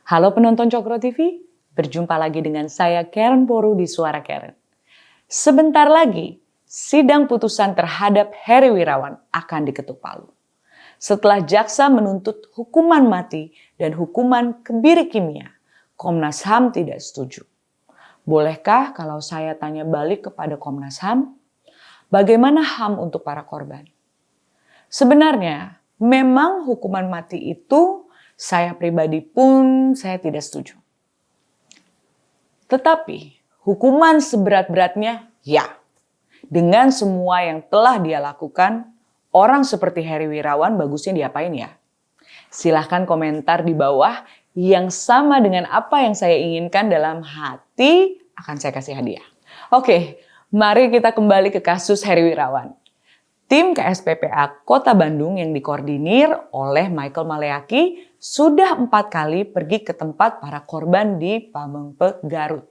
Halo penonton Cokro TV, berjumpa lagi dengan saya Karen Poru di Suara Karen. Sebentar lagi, sidang putusan terhadap Heri Wirawan akan diketuk palu. Setelah jaksa menuntut hukuman mati dan hukuman kebiri kimia, Komnas HAM tidak setuju. Bolehkah kalau saya tanya balik kepada Komnas HAM, bagaimana HAM untuk para korban? Sebenarnya, memang hukuman mati itu saya pribadi pun saya tidak setuju. Tetapi hukuman seberat-beratnya ya. Dengan semua yang telah dia lakukan, orang seperti Heri Wirawan bagusnya diapain ya? Silahkan komentar di bawah yang sama dengan apa yang saya inginkan dalam hati akan saya kasih hadiah. Oke, mari kita kembali ke kasus Heri Wirawan. Tim KSPPA Kota Bandung yang dikoordinir oleh Michael Maleaki sudah 4 kali pergi ke tempat para korban di Pamengpeuk, Garut.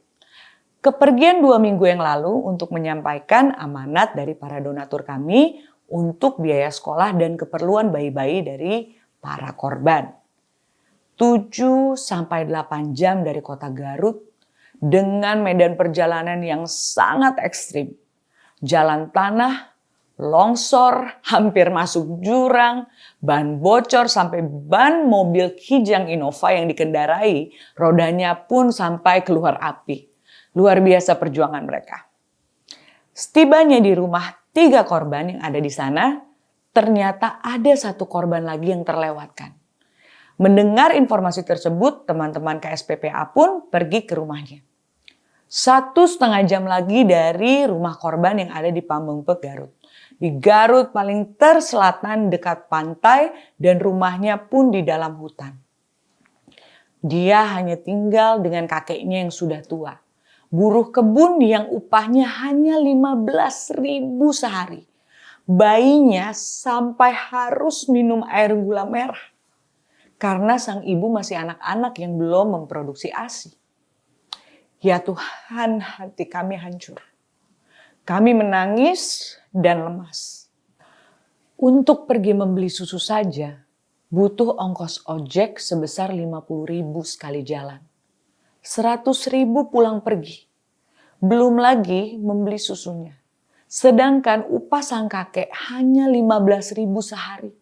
Kepergian 2 minggu yang lalu untuk menyampaikan amanat dari para donatur kami untuk biaya sekolah dan keperluan bayi-bayi dari para korban. 7-8 jam dari kota Garut dengan medan perjalanan yang sangat ekstrim. Jalan tanah, longsor, hampir masuk jurang, ban bocor sampai ban mobil Kijang Innova yang dikendarai, rodanya pun sampai keluar api. Luar biasa perjuangan mereka. Setibanya di rumah 3 korban yang ada di sana, ternyata ada 1 korban lagi yang terlewatkan. Mendengar informasi tersebut, teman-teman KSPPA pun pergi ke rumahnya. 1,5 jam lagi dari rumah korban yang ada di Pamengpeuk, Garut. Di Garut paling terselatan dekat pantai dan rumahnya pun di dalam hutan. Dia hanya tinggal dengan kakeknya yang sudah tua. Buruh kebun yang upahnya hanya 15.000 sehari. Bayinya sampai harus minum air gula merah. Karena sang ibu masih anak-anak yang belum memproduksi ASI. Ya Tuhan, hati kami hancur. Kami menangis dan lemas. Untuk pergi membeli susu saja, butuh ongkos ojek sebesar 50.000 sekali jalan. 100.000 pulang pergi. Belum lagi membeli susunya. Sedangkan upah sang kakek hanya 15.000 sehari.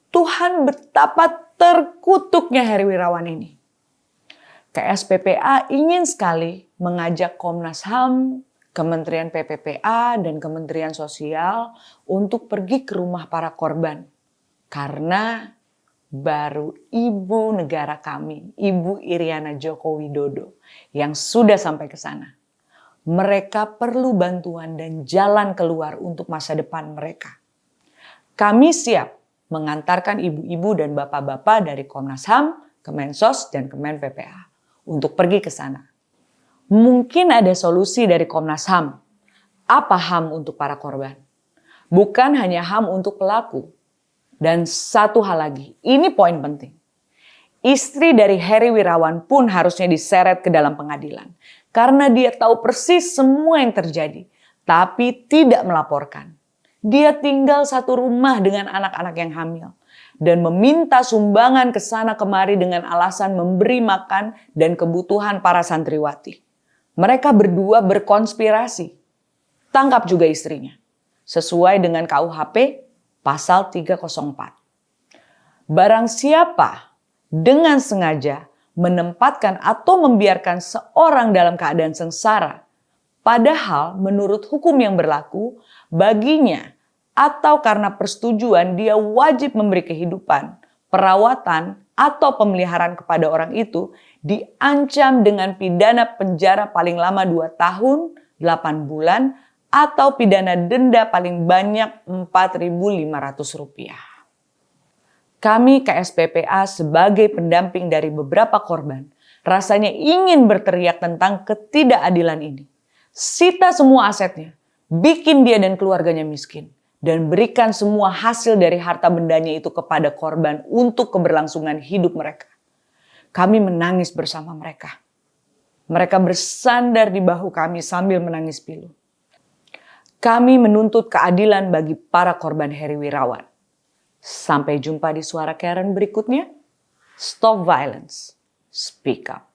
Tuhan betapa terkutuknya Heri Wirawan ini. KSPPA ingin sekali mengajak Komnas HAM, Kementerian PPPA dan Kementerian Sosial untuk pergi ke rumah para korban. Karena baru ibu negara kami, Ibu Iriana Joko Widodo yang sudah sampai ke sana. Mereka perlu bantuan dan jalan keluar untuk masa depan mereka. Kami siap mengantarkan ibu-ibu dan bapak-bapak dari Komnas HAM, Kemensos dan Kemen PPA untuk pergi ke sana. Mungkin ada solusi dari Komnas HAM. Apa HAM untuk para korban? Bukan hanya HAM untuk pelaku. Dan satu hal lagi, ini poin penting. Istri dari Heri Wirawan pun harusnya diseret ke dalam pengadilan. Karena dia tahu persis semua yang terjadi. Tapi tidak melaporkan. Dia tinggal satu rumah dengan anak-anak yang hamil. Dan meminta sumbangan ke sana kemari dengan alasan memberi makan dan kebutuhan para santriwati. Mereka berdua berkonspirasi. Tangkap juga istrinya. Sesuai dengan KUHP pasal 304. Barang siapa dengan sengaja menempatkan atau membiarkan seorang dalam keadaan sengsara. Padahal menurut hukum yang berlaku baginya atau karena persetujuan dia wajib memberi kehidupan, perawatan, atau pemeliharaan kepada orang itu diancam dengan pidana penjara paling lama 2 tahun, 8 bulan, atau pidana denda paling banyak Rp4.500. Kami KSPPA sebagai pendamping dari beberapa korban rasanya ingin berteriak tentang ketidakadilan ini. Sita semua asetnya, bikin dia dan keluarganya miskin. Dan berikan semua hasil dari harta bendanya itu kepada korban untuk keberlangsungan hidup mereka. Kami menangis bersama mereka. Mereka bersandar di bahu kami sambil menangis pilu. Kami menuntut keadilan bagi para korban Heri Wirawan. Sampai jumpa di Suara Karen berikutnya. Stop violence. speak up.